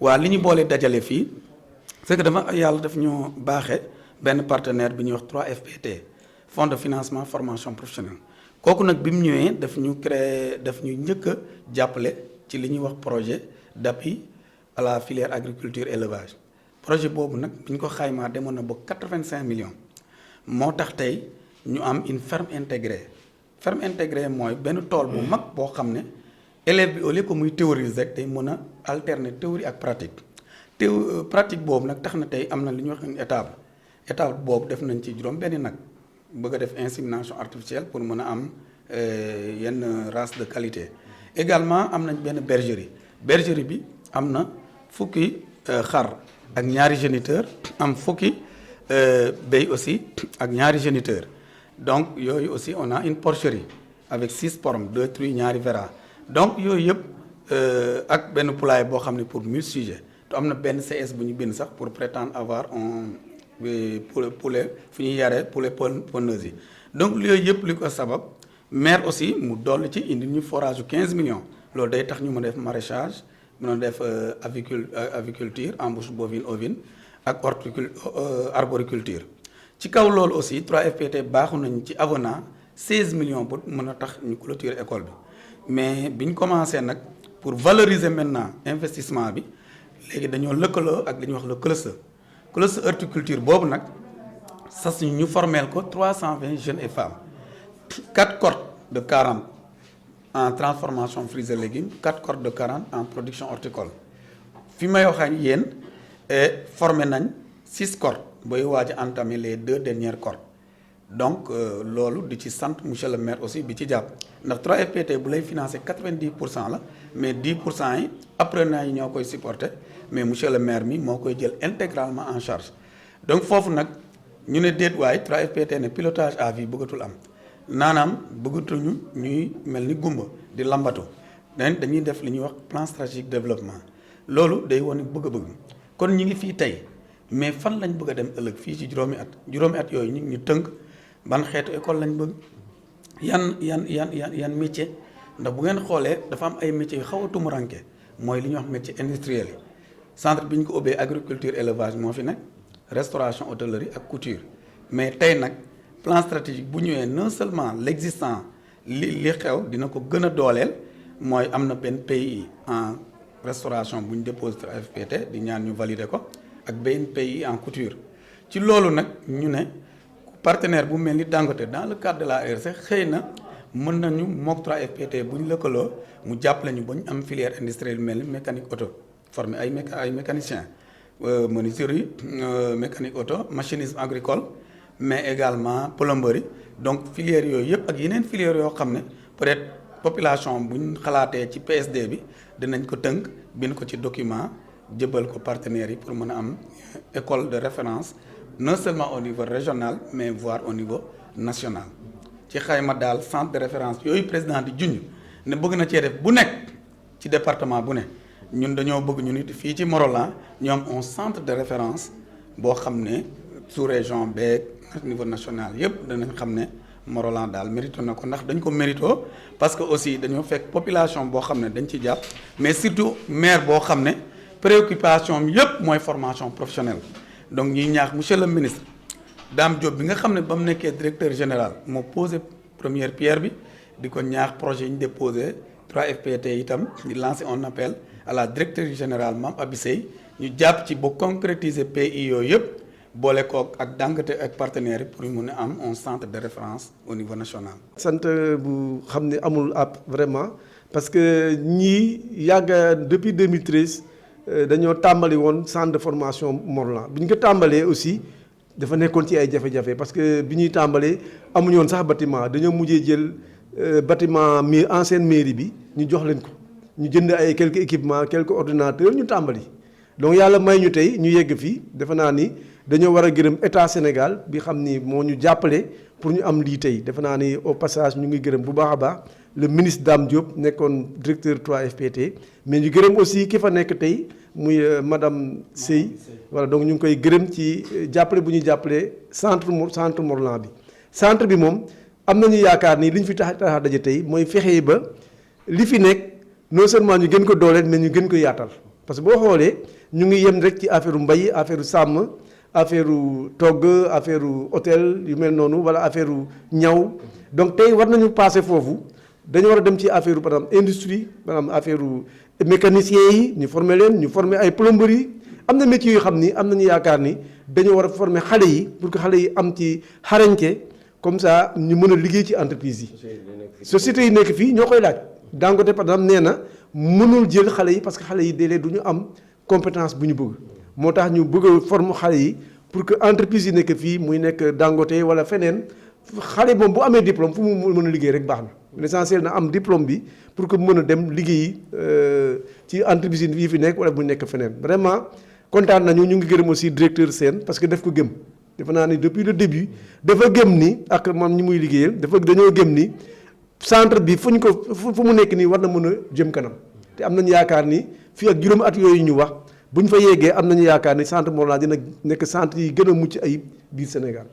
waa li ñu boolee dajale fii c'est que dafa yàlla daf ñu baaxee benn partenaire bi ñuy wax 3FPT fonds de financement formation professionnelle kooku nag bi mu ñëwee daf ñu créer daf ñu njëkk a jàppale ci li ñuy wax projet d'appui à la filière agriculture élevage projet boobu nag bi ñu ko xaymaa demoon na ba 85 millions moo tax tey ñu am une ferme intégrée mooy benn tool bu mag boo xam ne élève bi au lieu que muy théorise rek day mën a alterner théorie ak pratique pratique boobu nag tax na tey am na li ñuy wax une étable boobu def nañ ci juróom benn nag bëgg a def insémination artificielle pour mën a am yenn race de qualité également am nañ benn bergerie bi am na fukki xar ak ñaari géniteur am fukki béy aussi ak ñaari géniteur donc yooyu aussi on a une porcherie avec 6 pormes 2 truies ñaari veras donc yooyu yëpp ak benn poulailler boo xam ne pour 1000 sujets te am na benn CS bu ñu bind sax pour prétendre avoir un poulet fu ñuy yaree poulet pondeuse yi donc yooyu yëpp li ko sabab maire aussi mu dolli ci indi ñu forage yu 15 millions loolu day tax ñu mën a def maraîchage mën a def aviculture embouche bovine ovine ak arboriculture ci kaw loolu aussi 3FPT baaxu nañ ci Avona 16 millions bu mën a tax ñu clôturer école bi mais bi ñu commencé nag pour valoriser maintenant investissement bi léegi dañoo lëkkaloo ak li ñuy wax le cluster horticulture boobu nag sas ñu formeel ko 320 jeunes et femmes 4 cohortes de 40 en transformation fruits et légumes 4 cohortes de 40 en production horticole fi may wax ak yéen formé nañ 6 cohortes booy waaj a entamer les 2 dernières cohortes donc loolu di ci sant monsieur le maire aussi bi ci jàpp ndax 3FPT bu lay financer 90% la mais 10% yi apprenants yi ñoo koy supporter mais monsieur le maire mi moo koy jël intégralement en charge donc foofu nag ñu ne déet waay 3FPT ne pilotage à vie bëggatul am naanaam bëggatuñu ñuy mel ni gumba di lambatu dañuy def li ñuy wax plan stratégique développement loolu day wane bëgg-bëgg kon ñi ngi fii tey mais fan lañ bëgg a dem ëllëg fii ci juróomi at yooyu ñu ngi ñu tënk ban xeetu école lañ bëgg yan métier ndax bu ngeen xoolee dafa am ay métiers yu xaw a tumuranke mooy li ñuy wax métier industriel yi centre bi ñu ko ubbee agriculture élevage moo fi nekk restauration hôtellerie ak couture mais tey nag plan stratégique bu ñëwee non seulement l'existant li xew dina ko gën a dooleel mooy am na benn pays en restauration bu ñu déposé FPT di ñaan ñu valider ko ak benn pays en couture ci loolu nag ñu ne partenaire bu mel ni Dangote dans le cadre de la RC xëy na mën nañu mook 3FPT bu ñu lëkkaloo mu jàppale ñu ba ñu am filière industrielle mel ni mécanique auto formé ay mécaniciens menuiserie mécanique auto machinisme agricole mais également plomberie donc filière yooyu yëpp ak yeneen filière yoo xam ne peut-être population bu ñu xalaatee ci PSD bi dinañ ko tënk bind ko ci document jëbal ko partenaires yi pour mën a am école de référence non seulement au niveau régional mais voire au niveau national ci xayma daal centre de référence yooyu président di junj ne bëgg na cee def bu nekk ci département bu ne ñun dañoo bëgg ñu nit fii ci Morolan ñu am un centre de référence boo xam ne sous région beeg niveau national yëpp danañ xam ne Morolan daal mérito na ko ndax dañ ko mérito parce que aussi dañoo fekk population boo xam ne dañ ci jàpp mais surtout maire boo xam ne préoccupation yëpp mooy formation professionnelle donc ñuy ñaax monsieur le ministre Dame Diop bi nga xam ne ba mu nekkee directeur général moo posé première pierre bi di ko ñaax projet yi ñu déposé 3FPT itam di lancer un appel à la directrice générale Mame Abi Seye ñu jàpp ci ba concrétiser pays yooyu yëpp boole kook ak Dangote ak partenaires yi pour ñu mun a am un centre de référence au niveau national. sant bu xam ne amul app vraiment parce que ñii yàgg depuis 2013 dañoo tàmbali woon centre de formation Morolan bi ñu ko tàmbalee aussi dafa nekkoon ci ay jafe-jafe parce que bi ñuy tàmbalee amuñu woon sax bâtiment dañoo mujjee jël bâtiment ancienne mairie bi ñu jox leen ko ñu jënd ay quelques équipements quelques ordinateurs ñu tàmbali donc yàlla may ñu tey ñu yegg fii defe naa ni dañoo war a gërëm état Sénégal bi xam ni moo ñu jàppale pour ñu am lii tey defe naa ni au passage ñu ngi gërëm bu baax a baax le ministre Dame Diop nekkoon directeur 3FPT mais ñu gërëm aussi ki fa nekk tey muy madame Seye voilà donc ñu ngi koy gërëm ci jàppale bu ñuy jàppale centre Morolan bi centre bi moom am nañu yaakaar ni li ñu fi tax a daje tey mooy fexe ba li fi nekk non seulement ñu gën ko dooleel mais ñu gën ko yaatal parce que boo xoolee ñu ngi yem rek ci affaire mbay affaire sàmm affaire togg affaire hôtel yu mel noonu wala affaire ñaw donc tey war nañu passer foofu dañu war a dem ci affaire par exemple industrie par exemple affaire mécaniciens yi ñu former leen ñu former ay plomberie am na métiers yoo xam ni am nañu yaakaar ni dañoo war a former xale yi pour que xale yi am ci xarañte comme ça ñu mën a liggéey ci entreprise yi. sociétés yi nekk fii ñoo koy laaj. Dangote par exemple nee na mënul jël xale yi parce que xale yi léeg-léeg du ñu am compétence bu ñu bëgg moo tax ñu bëgg a former xale yi pour que entreprise yi nekk fii muy nekk Dangote wala feneen xale moom bu amee diplôme fu mu mën a liggéey rek baax na l'essentiel na am diplôme bi pour que mën a dem liggéeyi ci entreprise yi fi nekk wala bu nekk feneen vraiment kontaan nañu ñu ngi gërëm aussi directeur Sène parce que daf ko gëm defe naa ni depuis le début dafa gëm ni ak moom ñi muy liggéeyal dañoo gëm ni centre bi fu mu nekk nii war na mën a jëm kanam te am nañu yaakaar ni fii ak juróomi at yooyu ñu wax bu ñu fa yeggee am nañu yaakaar ni centre Mont Rolland dina nekk centre yi gën a mucc ayib biir Sénégal.